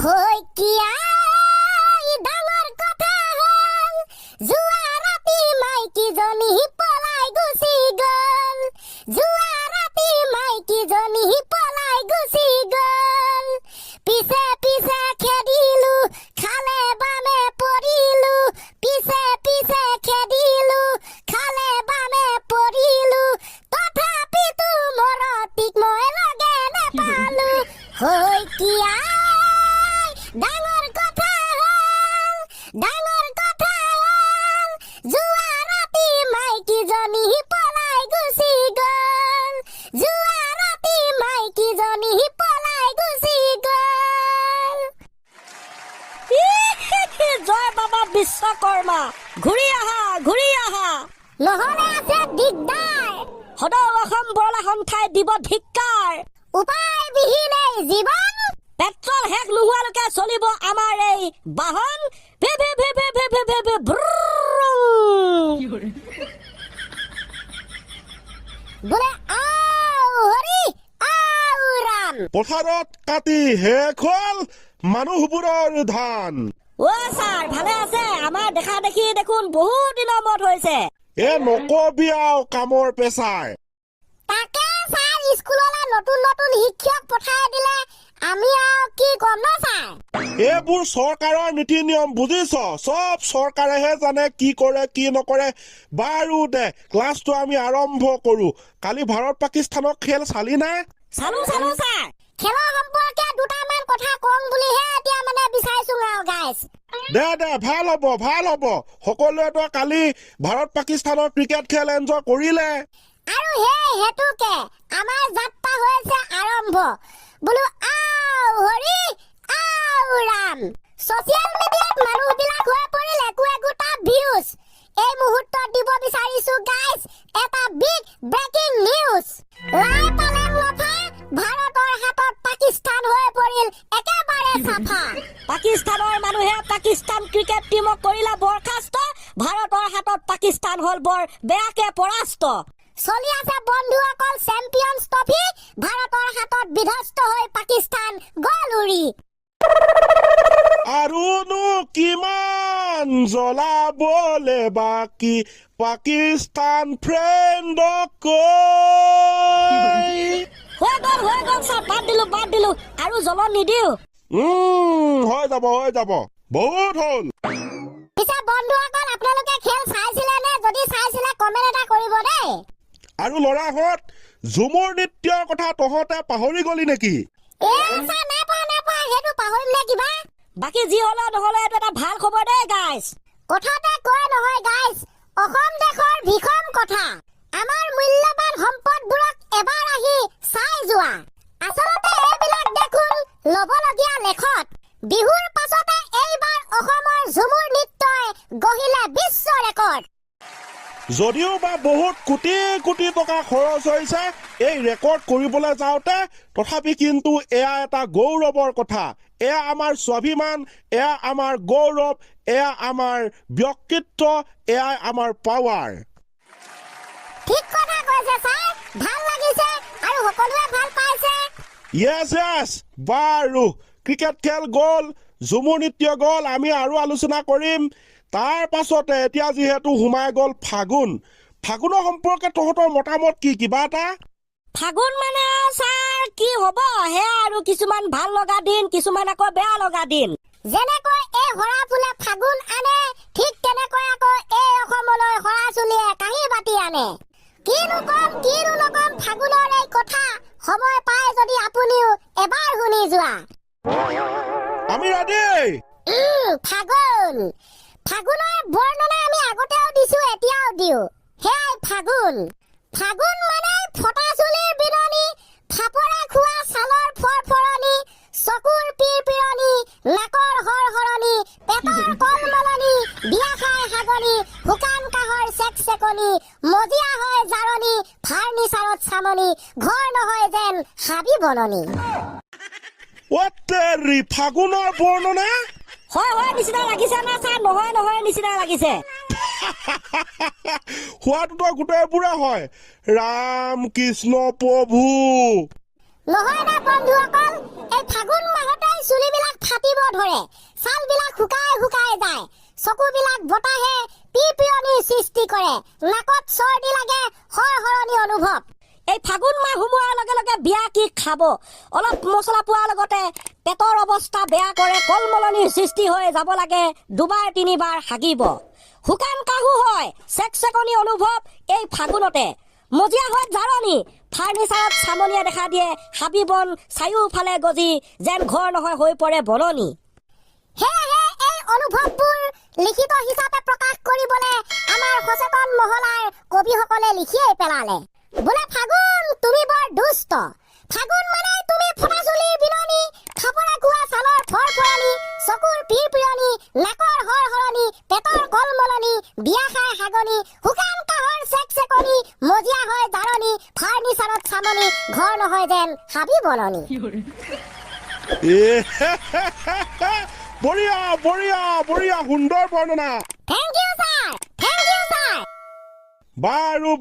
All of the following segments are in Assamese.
হৈ কিয়া ডাঙৰ কথা হ'ল যোৱা ৰাতি মাইকীজনী পলাই গুচি গ'ল যোৱা ৰাতি মাইকীজনী পলাই গুচি গ'ল পিছে পিছে খেদিলো খালে বামে পৰিলো পিছে পিছে খেদিলো খালে বামে পৰিলো তথাপিতো মৰতিক মই লগে নেপালো হৈ কিয়া ডাঙৰ কথা হ'ল যোৱা ৰাতি মাইকীজনী পলাই গুচি গ'ল যোৱা ৰাতি মাইকীজনী পলাই গুচি গ'ল জয় বাবা বিশ্বকৰ্মা ঘূৰি আহা নহ'লে আছে দিগদাৰ সদৌ অসম বৰলাখন ঠাই দিব ধিক্কাৰ উপায়বিহীন এই জীৱন পেট্ৰল শেষ নোহোৱালৈকে চলিব আমাৰ এই বাহন V V V V V V V V বোলে আও হৰি আও ৰাম পথাৰত কাটি শেষ হ'ল মানুহবোৰৰ ধান অ' ছাৰ ভালে আছে আমাৰ দেখা দেখি দেখোন বহুত দিনৰ মূৰত হৈছে নকবি আৰু কামৰ পেচাৰ তাকে ছাৰ স্কুললৈ নতুন নতুন শিক্ষক পঠাই দিলে আমি আৰু কি কম ন ছাৰ এইবোৰ চৰকাৰৰ নীতি নিয়ম বুজিছ চব চৰকাৰেহে জানে কি কৰে কি নকৰে বাৰু দে ক্লাছটো আমি আৰম্ভ কৰো কালি ভাৰত পাকিস্তানৰ খেল চালি নাই চালো ছাৰ খেলৰ সম্পৰ্কে দুটামান কথা কম বুলিহে এতিয়া মানে বিচাৰিছো আৰু গাইছ দে ভাল হ'ব সকলোৱেতো কালি ভাৰত পাকিস্তানৰ ক্ৰিকেট খেল এনজয় কৰিলে আৰু হেতুকে আমাৰ যাত্ৰা হৈছে আৰম্ভ বোলো আও হৰি আও ৰাম ছচিয়েল মিডিয়াত মানুহবিলাক হৈ পৰিল একোটা ভিউজ এই মুহূৰ্তত দিব বিচাৰিছো গাইছ এটা বিগ ব্ৰেকিং নিউজ লাই পালেং লফা ভাৰতৰ হাতত পাকিস্তান হৈ পৰিল একেবাৰে চাফা পাকিস্তানৰ মানুহে পাকিস্তান ক্ৰিকেট টিমক কৰিলে বৰখাস্ত ভাৰতৰ হাতত পাকিস্তান হ'ল বৰ বেয়াকে পৰাস্ত চলি আছে বন্ধুসকল চেম্পিয়নছ ট্ৰফি ভাৰতৰ হাতত বিধ্বস্ত হৈ পাকিস্তান গ'ল উৰি আৰুনো কিমান জ্বলাবলে বাকী পাকিস্তান ফ্ৰেণ্ডক হৈ গ'ল ছাৰ বাদ দিলো আৰু জ্বলন নিদিও হৈ যাব বহুত হ'ল পিছে বন্ধুসকল আপোনালোকে খেল চাইছিলে নে যদি চাইছিলে কমেন্ট এটা কৰিব দেই আৰু ল'ৰাহঁত ঝুমুৰ নৃত্যৰ কথা তহঁতে পাহৰি গলি নেকি নেপা সেইটো পাহৰিম নে কিবা বাকী যি হ'লেও নহ'লে এইটো এটা ভাল খবৰ দেই গাইছ কথাতে কয় নহয় গাইছ অসম দেশৰ ভীষণ কথা আমাৰ মূল্যৱান সম্পদবোৰক এবাৰ আহি চাই যোৱা আচলতে এইবিলাক দেখোন ল'বলগীয়া লেখত বিহুৰ পাছতে এইবাৰ অসমৰ ঝুমুৰ নৃত্যই গঢ়িলে বিশ্ব ৰেকৰ্ড যদিও বা বহুত কোটি টকা খৰচ হৈছে এই ৰেকৰ্ড কৰিবলৈ যাওঁতে তথাপি কিন্তু এয়া এটা গৌৰৱৰ কথা এয়া আমাৰ স্বাভিমান এয়া আমাৰ গৌৰৱ এয়া আমাৰ ব্যক্তিত্ব এয়া আমাৰ পাৱাৰ ঠিক কথা কৈছে ছাৰ ভাল লাগিছে আৰু সকলোৱে ভাল পাইছে য়েছ বাৰু ক্ৰিকেট খেল গ'ল ঝুমুৰ নৃত্য গ'ল আমি আৰু আলোচনা কৰিম তাৰ পাছতে এতিয়া যিহেতু সোমাই গ'ল ফাগুনৰ সম্পৰ্কে তহঁতৰ মতামত কি কিবা এটা ফাগুন মানে ছাৰ কি হ'ব হে আৰু কিছুমান ভাল লগা দিন কিছুমান আকৌ বেয়া লগা দিন যেনেকৈ এই হৰা ফুলে ফাগুন আনে ঠিক তেনেকৈ আকৌ এই অসমলৈ হৰা চুলিয়ে কাঁহী বাতি আনে কিনো নকম ফাগুনৰ এই কথা সময় পায় যদি আপুনিও এবাৰ শুনি যোৱা আমি ৰেডি ফাগুনৰ বৰ্ণনা আমি আগতেও দিছো এতিয়াও দিও হেই ফাগুন মানে ফটা চুলিৰ বিননি ফাপৰে খোৱা ছালৰ ফৰফৰণি চকুৰ পিৰপিৰণি নাকৰ হৰহৰণি পেটৰ কলমলনি বিয়া খাই হাগনি শুকান কাহৰ চেকচেকনি মজিয়া হয় জাৰনি ফাৰ্নিচাৰত চামনি ঘৰ নহয় যেন হাবি বননি ফাগুনৰ বৰ্ণনা হয় নিচিনা লাগিছে না ছাৰ নহয় নিচিনা লাগিছে হোৱাটোতো গোটেইবোৰে হয় ৰাম কৃষ্ণ প্ৰভু নহয় না বন্ধুসকল এই ফাগুন মাহতে চুলিবিলাক ফাটিব ধৰে ছালবিলাক শুকাই যায় চকুবিলাক বতাহে পিপিয়নিৰ সৃষ্টি কৰে নাকত চৰ্দি লাগে হৰহৰণি অনুভৱ এই ফাগুন মাহ সোমোৱাৰ লগে লগে বিয়া কি খাব অলপ মছলা পোৱাৰ লগতে পেটৰ অৱস্থা বেয়া কৰে কলমলনিৰ সৃষ্টি হৈ যাব লাগে দুবাৰ তিনিবাৰ হাগিব শুকান কাহু হয় চেকচেকনি অনুভৱ এই ফাগুনতে মজিয়া হয় জাৰণি ফাৰ্নিচাৰত চামনিয়ে দেখা দিয়ে হাবি বন চাৰিওফালে গজি যেন ঘৰ নহয় হৈ পৰে বননি সেয়েহে এই অনুভৱবোৰ লিখিত হিচাপে প্ৰকাশ কৰিবলৈ আমাৰ সচেতন মহলাৰ কবিসকলে লিখিয়েই পেলালে বোলে ফাগুন তুমি বৰ দুষ্ট ফাগুন মানে তুমি ফটা চুলিৰ বিননি খাপৰা খোৱা ছালৰ ফৰফৰণি চকুৰ পিৰপিৰণি নাকৰ হৰহৰণি পেটৰ কলমলনি বিয়া খাই হাগনি শুকান কাহৰ চেকচেকনি মজিয়া হয় জাৰণি ফাৰ্নিচাৰত চামনি ঘৰ নহয় যেন হাবি বননি বঢ়িয়া বঢ়িয়া বঢ়িয়া সুন্দৰ বৰ্ণনা থেংক ইউ ছাৰ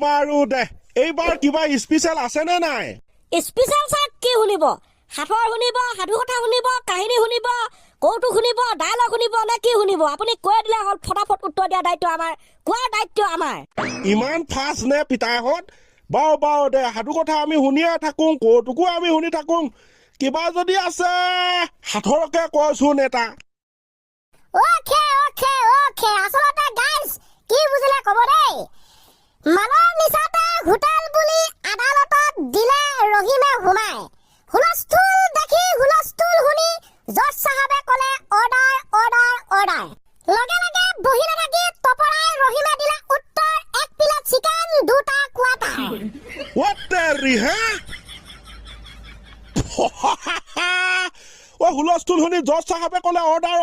বাৰু দে এইবাৰ কিবা স্পেচিয়েল আছে নে নাই স্পেচিয়েল চাক কি শুনিব সাঁথৰ শুনিব সাধু কথা শুনিব কাহিনী শুনিব কৌতুক শুনিব ডায়লগ শুনিব নে কি শুনিব আপুনি কৈ দিলে হ'ল ফটাফট উত্তৰ দিয়া দায়িত্ব আমাৰ কোৱাৰ দায়িত্ব আমাৰ ইমান ফাষ্ট নে পিতাহঁত বাৰু দে সাধু কথা আমি শুনিয়ে থাকোঁ কৌতুকো আমি শুনি থাকোঁ কিবা যদি আছে সাঁথৰকে কচোন এটা ওকে আচলতে গাইজ কি বুজিলে ক'ব দেই মানৰ নিচাতে হোটেল বুলি আদালতত দিলে ৰহিমে সোমাই হুলস্থুল দেখি হুলস্থুল শুনি জজ চাহাবে ক'লে অৰ্ডাৰ লগে লগে বহি নাথাকি তপৰাই ৰহিমে দিলে উত্তৰ 1 প্লেট চিকেন 2টা কোৱাটাৰ What the ৰিহা ও হুলস্থুল শুনি জজ চাহাবে ক'লে অৰ্ডাৰ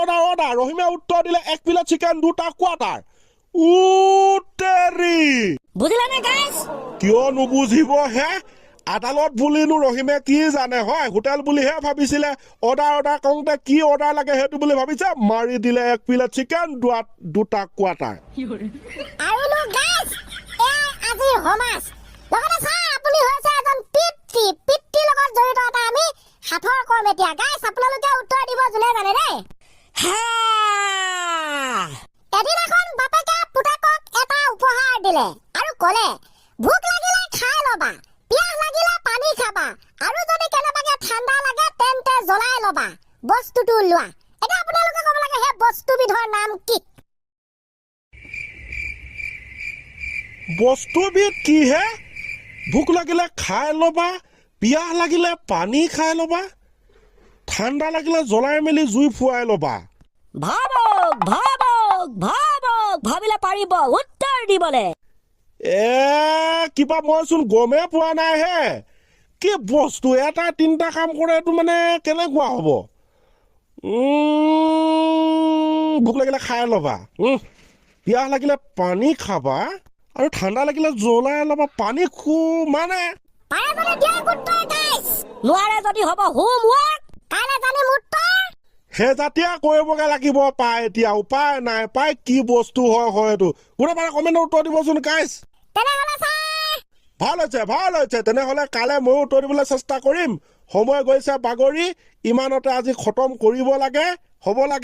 ৰহিমে উত্তৰ দিলে 1 প্লেট চিকেন 2টা কোৱাটাৰ উত্তেৰি বুজিলে নে গাইজ কিয় নুবুজিব হে আদালত বুলিনো ৰহিমে কি জানে হয় হোটেল বুলিহে ভাবিছিলে অৰ্ডাৰ কৰোঁতে কি অৰ্ডাৰ লাগে সেইটো বুলি ভাবিছে মাৰি দিলে 1 প্লেট চিকেন 2টা কোৱাটাৰ আৰুনো গাইজ আজিৰ সমাজ লগতে ছাৰ আপুনি হৈছে এজন পিতৃৰ লগত জড়িত এটা আমি সাঁথৰ কম এতিয়া গাইজ আপোনালোকে উত্তৰ দিব যোনে জানে দেই এদিন এখন বাপেকে পুতেকক এটা উপহাৰ দিলে আৰু ক'লে ভোক লাগিলে খাই ল'বা পিয়াহ লাগিলে পানী খাবা আৰু যদি কেনেবাকে ঠাণ্ডা লাগে তেন্তে জ্বলাই ল'বা বস্তুটো লোৱা এতিয়া আপোনালোকে ক'ব লাগে সেই বস্তুবিধৰ নাম কি বস্তুবিধ কি হে ভোক লাগিলে খাই ল'বা পিয়াহ লাগিলে পানী খাই ল'বা ঠাণ্ডা লাগিলে জ্বলাই মেলি জুই ফুৱাই ল'বা ভাবিলে পাৰিব উত্তৰ দিবলে কিবা মইচোন গমেই পোৱা নাই হে কি বস্তু এটা 3টা কাম কৰে এইটো মানে কেনেকুৱা হ'ব ভোক লাগিলে খাই ল'বা পিয়াহ লাগিলে পানী খাবা আৰু ঠাণ্ডা লাগিলে জ্বলাই ল'বা পানী মানে নোৱাৰে যদি হ'ব হোমৱৰ্ক কাইলৈ জানিম উত্তৰ সেই জাতীয় কৰিবগে লাগিব পাই এতিয়া উপায় নাই পাই কি বস্তু হয় এইটো কোনে পাৰে কমেণ্টত উত্তৰ দিবচোন গাইজ তেনেহ'লে ছাৰ ভাল হৈছে তেনেহ'লে কাইলৈ ময়ো উত্তৰ দিবলৈ চেষ্টা কৰিম সময় গৈছে বাগৰি ইমানতে আজি খতম কৰিব লাগে হ'ব লাগে